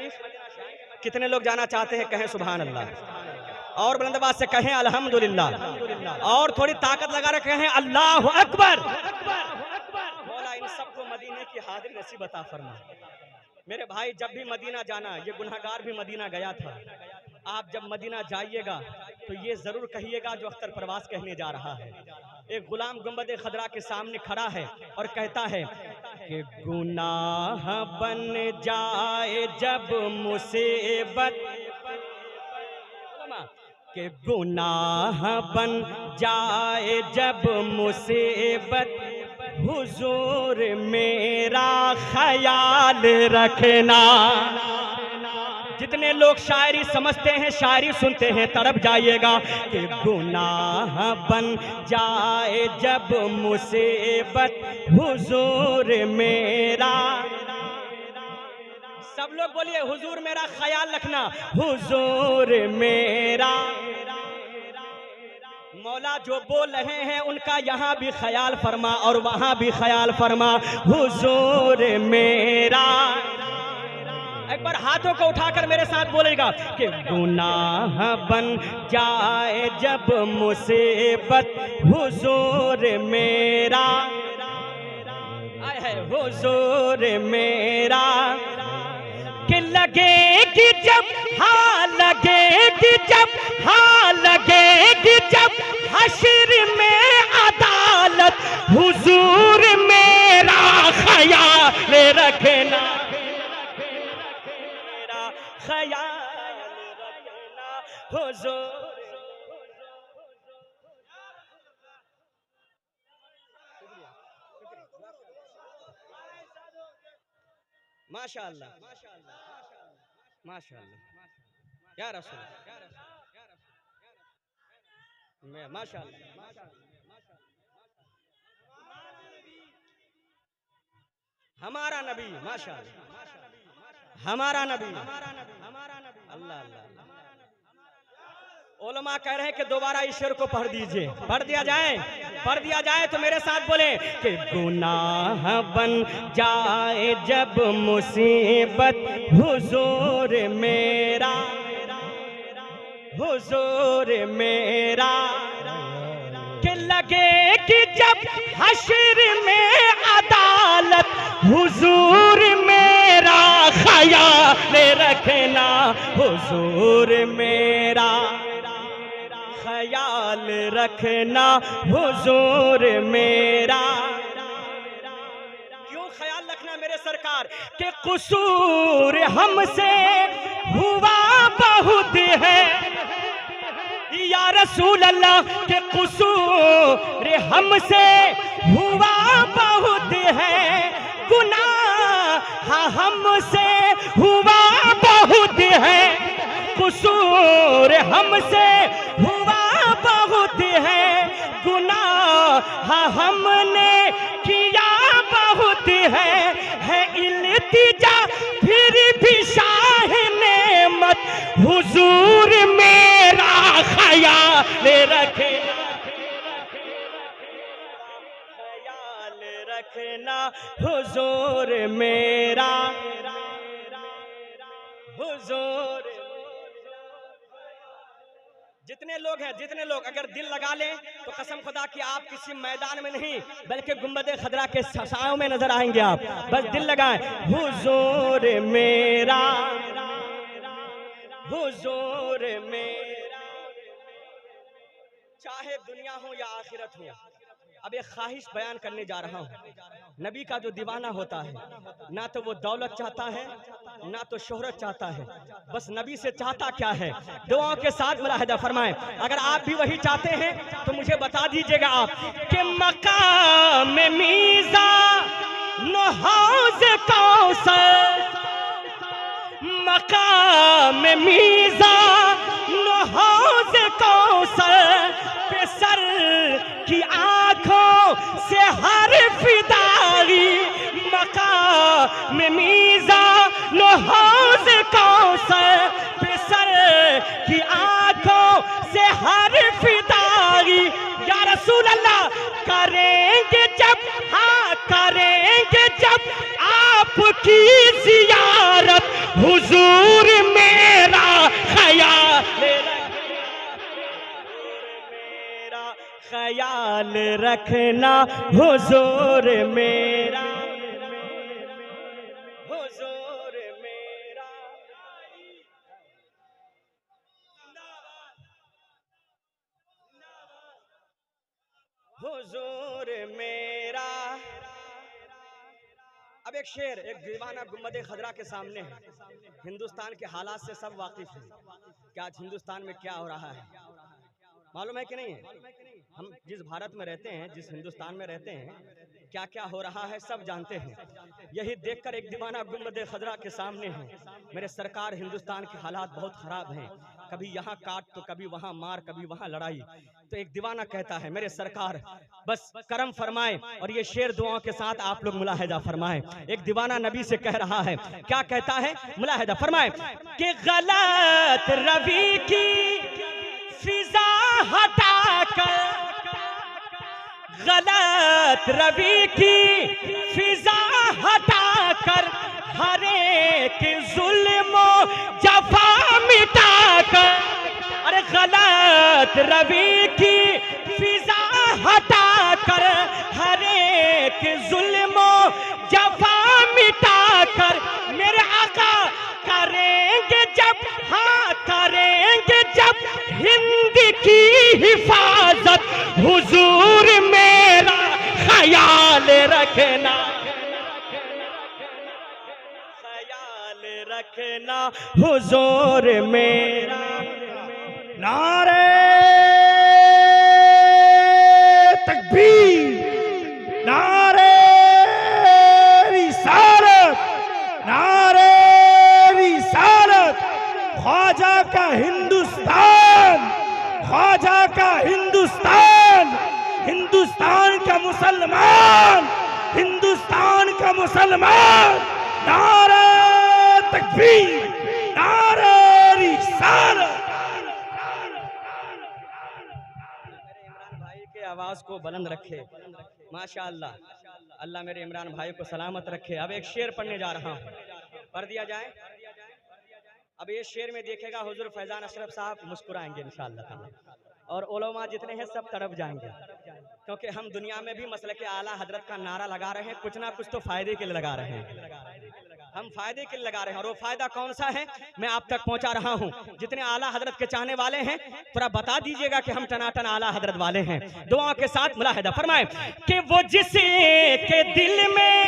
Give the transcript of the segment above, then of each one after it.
शरीफ? कितने लोग जाना चाहते हैं? कहें सुभान अल्लाह। और बुलंद आवाज से कहें अल्हम्दुलिल्लाह। और थोड़ी ताकत लगा रहे कहें अल्लाहु अकबर। मौला इन सबको मदीने की हाजिरी नसीब अता फरमा। मेरे भाई, जब भी मदीना जाना, ये गुनहगार भी मदीना गया था, आप जब मदीना जाइएगा तो ये जरूर कहिएगा जो अख्तर परवाज कहने जा रहा है। एक गुलाम गुंबद खदरा के सामने खड़ा है और कहता है कि गुनाह बन जाए जब मुसीबत, कि गुनाह बन जाए जब मुसीबत, हुजूर मेरा ख्याल रखना। जितने लोग शायरी समझते हैं, शायरी सुनते हैं, तड़प जाइएगा कि गुनाह बन जाए जब मुसीबत, हुजूर मेरा। सब लोग बोलिए हुजूर मेरा ख्याल रखना, हुजूर मेरा। मौला जो बोल रहे हैं उनका यहाँ भी ख्याल फरमा और वहाँ भी ख्याल फरमा, हुजूर मेरा। एक बार हाथों को उठाकर मेरे साथ बोलेगा कि गुनाह बन जाए जब मुसीबत, हुजूर मेरा। आए है हुजूर मेरा। कि लगेगी जब, हाँ लगेगी जब, हाँ लगेगी जब हश्र में अदालत, हुजूर मेरा ख्याल रखना, मेरा ख्याल रखना, हुजूर। माशाअल्लाह माशाअल्लाह या रसूल, माशाअल्लाह। हमारा नबी, माशाअल्लाह हमारा नबी, अल्लाह अल्लाह। उलमा कह रहे हैं कि दोबारा इस शेर को पढ़ दीजिए, पढ़ दिया जाए, पढ़ दिया जाए तो मेरे साथ बोले कि गुनाह बन जाए जब मुसीबत, हुजूर मेरा, हुजूर मेरा। कि लगेगी जब हश्र में अदालत, हुजूर मेरा ख्याल रखना, हुजूर मेरा ख्याल रखना, हुजूर मेरा। क्यों ख्याल रखना मेरे सरकार? कि कसूर हमसे हुआ बहुत है या रसूल अल्लाह, के कसूर हमसे हुआ बहुत है, गुनाह हमसे हुआ बहुत है, कसूर हमसे हुआ बहुत है, गुनाह हमने किया बहुत है इल्तिजा फिर भी शाह नेमत, हुजूर मेरा ख्याल रखे, ख्याल रखना, हुजूर मेरा, हुजूर। जितने लोग हैं, जितने लोग अगर दिल लगा लें तो कसम खुदा कि आप किसी मैदान में नहीं बल्कि गुंबद खदरा के छाओं में नजर आएंगे। आप बस दिल लगाएं, हुजूर मेरा, हुजूर मेरा। चाहे दुनिया हो या आखिरत हो, अब एक ख्वाहिश बयान करने जा रहा हूँ। नबी का जो दीवाना होता है, ना तो वो दौलत चाहता है ना तो शोहरत चाहता है, बस नबी से चाहता क्या है? दुआओं के साथ मुलाहिदा फरमाएं। अगर आप भी वही चाहते हैं तो मुझे बता दीजिएगा आप कि मकाम मीज़ा हौज़ कौसर, मकाम मीज़ा हौज़ कौसर पे सर की आंखों से हर फिदाई, मकाम मीज़ा हौज़ कौसर पे सर की आंखों से हर फिदाई, या रसूल अल्लाह करेंगे जब, हाँ करेंगे जब आपकी ज़ियारत, हुजूर मेरा ख्याल ख्याल रखना हुजूर मेरा, हुजूर मेरा। हुजूर मेरा। अब एक शेर, एक दीवाना गुम्बद खजरा के सामने है। हिंदुस्तान के हालात से सब वाकिफ हैं कि आज हिंदुस्तान में क्या हो रहा है, मालूम है कि नहीं है? हम जिस भारत में रहते हैं, जिस हिंदुस्तान में रहते हैं, क्या क्या हो रहा है सब जानते हैं। यही देखकर एक दीवाना गुम्बद खजरा के सामने है, मेरे सरकार हिंदुस्तान के हालात बहुत खराब हैं, कभी यहाँ काट तो कभी वहाँ मार, कभी वहाँ लड़ाई। तो एक दीवाना कहता है मेरे सरकार बस करम फरमाए, और ये शेर दुआओं के साथ आप लोग मुलाहिजा फरमाएं। एक दीवाना नबी से कह रहा है, क्या कहता है, मुलाहिजा फरमाए कि गलत रवि की फिजा हटाकर, गलत रवि की फिजा हटाकर, हर एक जुल्म जफा मिटाकर, अरे गलत रवि की फिजा हटाकर, हर एक जुल्म जफा मिटाकर, मेरे आका करेंगे जब, हाँ करेंगे जब हिंद की हिफाजत, हुजूर मेरा ख्याल रखना, ख्याल रखना हुजूर मेरा। नारे तकबीर, नारे रिसालत, नारे रिसालत। ख्वाजा का हिंदुस्तान, ख्वाजा का हिंदुस्तान, हिंदुस्तान का मुसलमान, हिंदुस्तान का मुसलमान। नारे तकबीर, नारे रिसालत। आवाज को बुलंद रखे, माशाअल्लाह। अल्लाह मेरे इमरान भाई को सलामत रखे। अब एक शेर पढ़ने जा रहा हूँ, पढ़ दिया जाए। अब ये शेर में देखेगा हुजूर फैजान अशरफ साहब मुस्कुराएंगे इंशाअल्लाह ताला, और उलमा जितने हैं सब तड़प जाएंगे, क्योंकि हम दुनिया में भी मसले के आला हजरत का नारा लगा रहे हैं, कुछ ना कुछ तो फायदे के लिए लगा रहे हैं, हम फायदे के लिए लगा रहे हैं। और वो फायदा कौन सा है मैं आप तक पहुंचा रहा हूं। जितने आला हजरत के चाहने वाले हैं थोड़ा बता दीजिएगा कि हम टनाटन आला हजरत वाले हैं। दुआ के साथ मुलाहिदा फरमाएं कि वो जिसके दिल में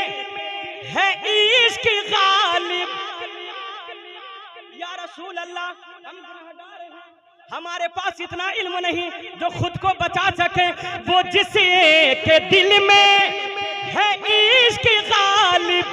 है इश्क गालिब, या रसूल अल्लाह हम गुनहगार हैं, हमारे पास इतना इल्म नहीं जो खुद को बचा सके। वो जिसके दिल में है इश्क गालिब,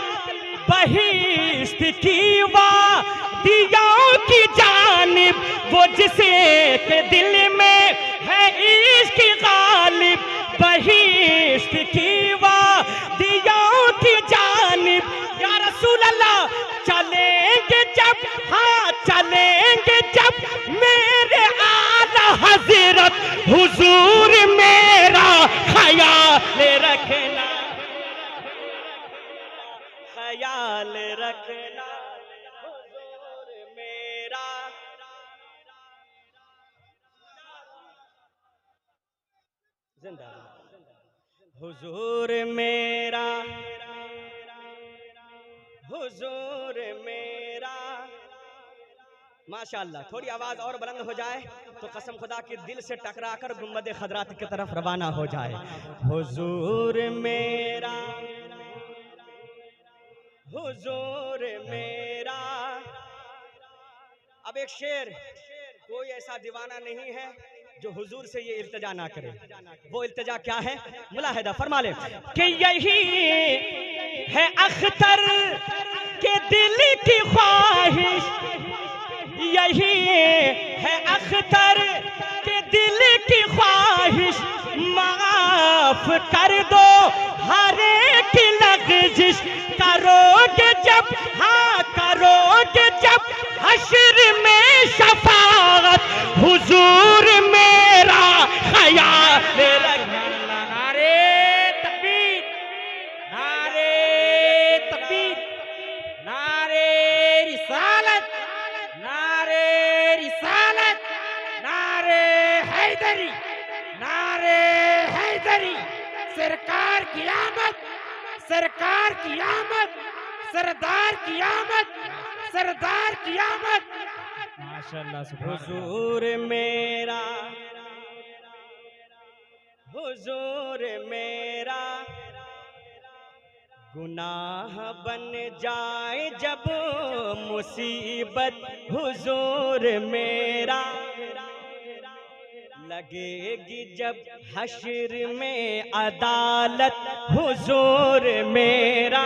बहिश्त की वादियों की जानिब, वो जिसके दिल में है इश्क गालिब, बहिश्त की वादियों की जानिब। या रसूल अल्लाह चलेंगे जब, हाँ चलेंगे जब मेरे आला हजरत, हुजूर मेरा ख्याल रखना, ख्याल रखना हुजूर मेरा। जिंदाबाद हुजूर मेरा, हुजूर मेरा। माशाअल्लाह, थोड़ी आवाज और बुलंद हो जाए तो कसम खुदा की दिल से टकराकर गुम्बद खदरात की तरफ रवाना हो जाए। हुजूर मेरा, हुजूर मेरा। अब एक शेर, कोई ऐसा दीवाना नहीं है जो हुजूर से ये इल्तिजा ना करे। वो इल्तिजा क्या है, मुलाहिदा फरमा ले कि यही है अख्तर के दिल की ख्वाहिश, यही है अख्तर के दिल की ख्वाहिश, माफ कर दो हर एक लग़ज़िश, करोगे जब, हाँ करोगे जब हश्र में शफाअत, हुजूर मेरा ख्याल रखना। नारे तकबीर, नारे तकबीर, नारे रिसालत, हैदरी, नारे हैदरी। सरकार की आमद, सरकार की आमद, सरदार की आमद, सरदार की आमद। माशाअल्लाह, सुभान अल्लाह। हुजूर मेरा, हुजूर मेरा गुनाह बन जाए जब मुसीबत, हुजूर मेरा लगेगी जब हश्र में अदालत, हुजूर मेरा